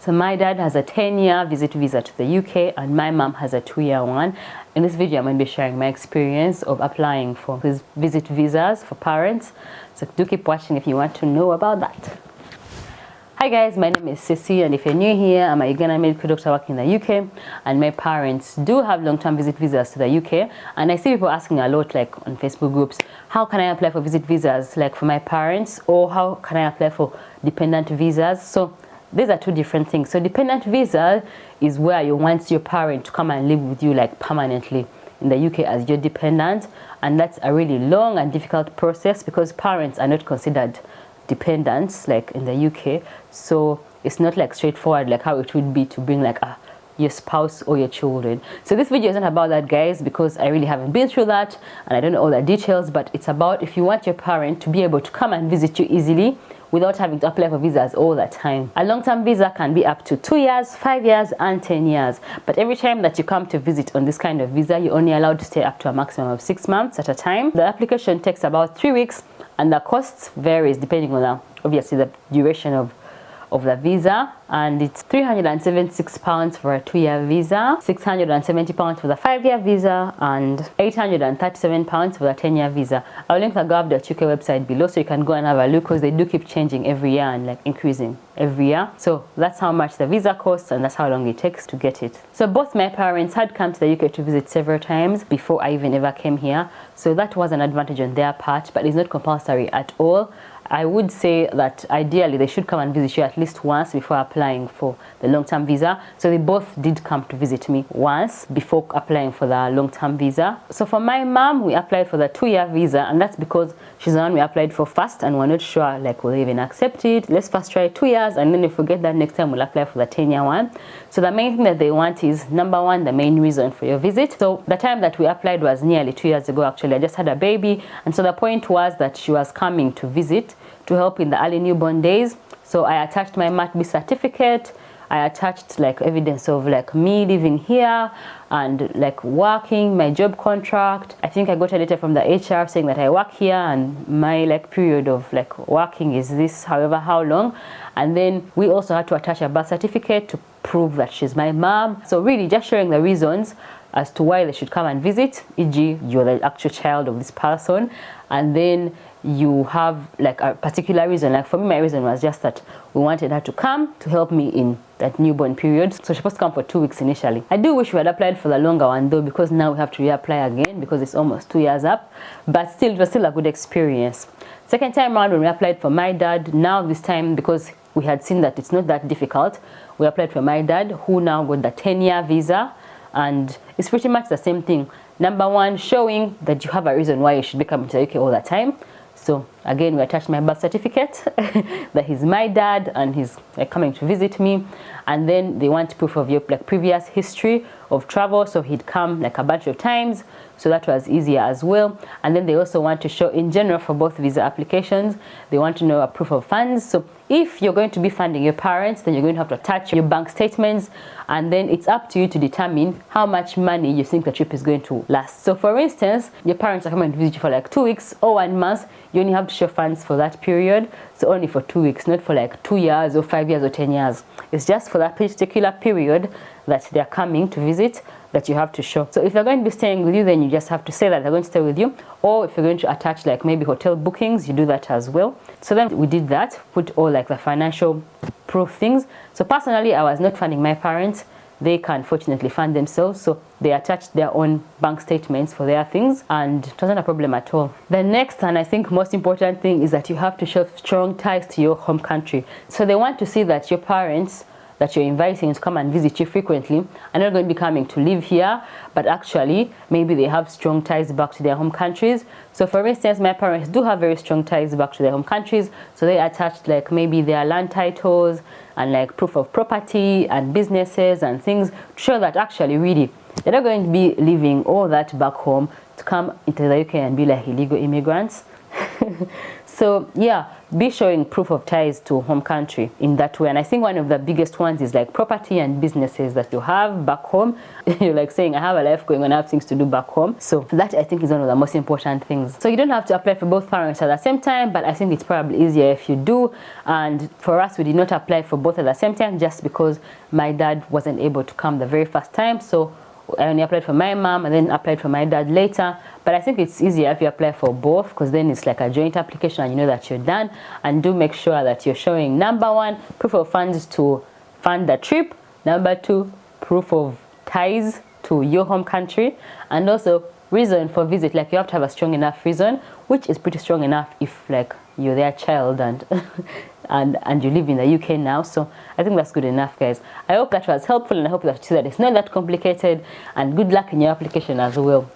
So my dad has a 10-year visit visa to the UK and my mom has a 2-year one. In this video, I'm going to be sharing my experience of applying for these visit visas for parents. So do keep watching if you want to know about that. Hi guys, my name is Sissy, and if you're new here, I'm a Uganda medical doctor working in the UK, and my parents do have long-term visit visas to the UK. And I see people asking a lot, like on Facebook groups, how can I apply for visit visas like for my parents, or how can I apply for dependent visas? So these are two different things. So dependent visa is where you want your parent to come and live with you like permanently in the UK as your dependent, and that's a really long and difficult process because parents are not considered dependents like in the UK. So it's not like straightforward like how it would be to bring like your spouse or your children. So this video isn't about that, guys, because I really haven't been through that and I don't know all the details, but it's about if you want your parent to be able to come and visit you easily without having to apply for visas all the time. A long-term visa can be up to 2 years, 5 years and 10 years. But every time that you come to visit on this kind of visa, you're only allowed to stay up to a maximum of 6 months at a time. The application takes about 3 weeks and the cost varies depending on obviously the duration of the visa, and it's £376 for a 2-year visa, £670 for the 5-year visa, and £837 for the 10-year visa. I'll link the gov.uk website below so you can go and have a look because they do keep changing every year and like increasing every year. So that's how much the visa costs and that's how long it takes to get it. So both my parents had come to the UK to visit several times before I even ever came here. So that was an advantage on their part, but it's not compulsory at all. I would say that ideally they should come and visit you at least once before applying for the long-term visa. So they both did come to visit me once before applying for the long-term visa. So for my mom, we applied for the 2-year visa, and that's because she's the one we applied for first and we're not sure like will they even accept it. Let's first try 2 years, and then if we get that next time we'll apply for the 10-year one. So the main thing that they want is, number one, the main reason for your visit. So the time that we applied was nearly 2 years ago actually. I just had a baby, and so the point was that she was coming to visit to help in the early newborn days. So I attached my mat.b certificate, I attached like evidence of like me living here and like working, my job contract. I think I got a letter from the HR saying that I work here and my like period of like working is this, however how long. And then we also had to attach a birth certificate to prove that she's my mom. So really just showing the reasons as to why they should come and visit, e.g. you're the actual child of this person, and then you have like a particular reason. Like for me, my reason was just that we wanted her to come to help me in that newborn period. So she's supposed to come for 2 weeks initially. I do wish we had applied for the longer one though, because now we have to reapply again because it's almost 2 years up, but still it was still a good experience. Second time around when we applied for my dad, now this time because we had seen that it's not that difficult, we applied for my dad, who now got the 10-year visa, and it's pretty much the same thing. Number one, showing that you have a reason why you should be coming to the UK all the time. So again, we attached my birth certificate that he's my dad and he's like coming to visit me, and then they want proof of your like previous history of travel, so he'd come like a bunch of times, so that was easier as well. And then they also want to show in general for both visa applications, they want to know a proof of funds. So if you're going to be funding your parents, then you're going to have to attach your bank statements, and then it's up to you to determine how much money you think the trip is going to last. So for instance, your parents are coming to visit you for like 2 weeks or 1 month, you only have to show funds for that period, so only for 2 weeks, not for like 2 years or 5 years or 10 years. It's just for that particular period that they're coming to visit that you have to show. So if they're going to be staying with you, then you just have to say that they're going to stay with you, or if you're going to attach like maybe hotel bookings, you do that as well. So then we did that, put all like the financial proof things. So personally, I was not funding my parents. They can fortunately fund themselves, so they attached their own bank statements for their things, and it wasn't a problem at all. The next and I think most important thing is that you have to show strong ties to your home country. So they want to see that your parents that you're inviting to come and visit you frequently are not going to be coming to live here, but actually maybe they have strong ties back to their home countries. So for instance, my parents do have very strong ties back to their home countries, so they attached like maybe their land titles and like proof of property and businesses and things to show that actually really they're not going to be leaving all that back home to come into the UK and be like illegal immigrants. So yeah, be showing proof of ties to home country in that way. And I think one of the biggest ones is like property and businesses that you have back home. You're like saying, I have a life going on, I have things to do back home. So that I think is one of the most important things. So you don't have to apply for both parents at the same time, but I think it's probably easier if you do. And for us, we did not apply for both at the same time just because my dad wasn't able to come the very first time. So I only applied for my mom and then applied for my dad later. But I think it's easier if you apply for both, because then it's like a joint application and you know that you're done. And do make sure that you're showing, number one, proof of funds to fund the trip. Number two, proof of ties to your home country. And also reason for visit. Like you have to have a strong enough reason, which is pretty strong enough if like you're their child and and you live in the UK now. So I think that's good enough, guys. I hope that was helpful, and I hope that you see that it's not that complicated, and good luck in your application as well.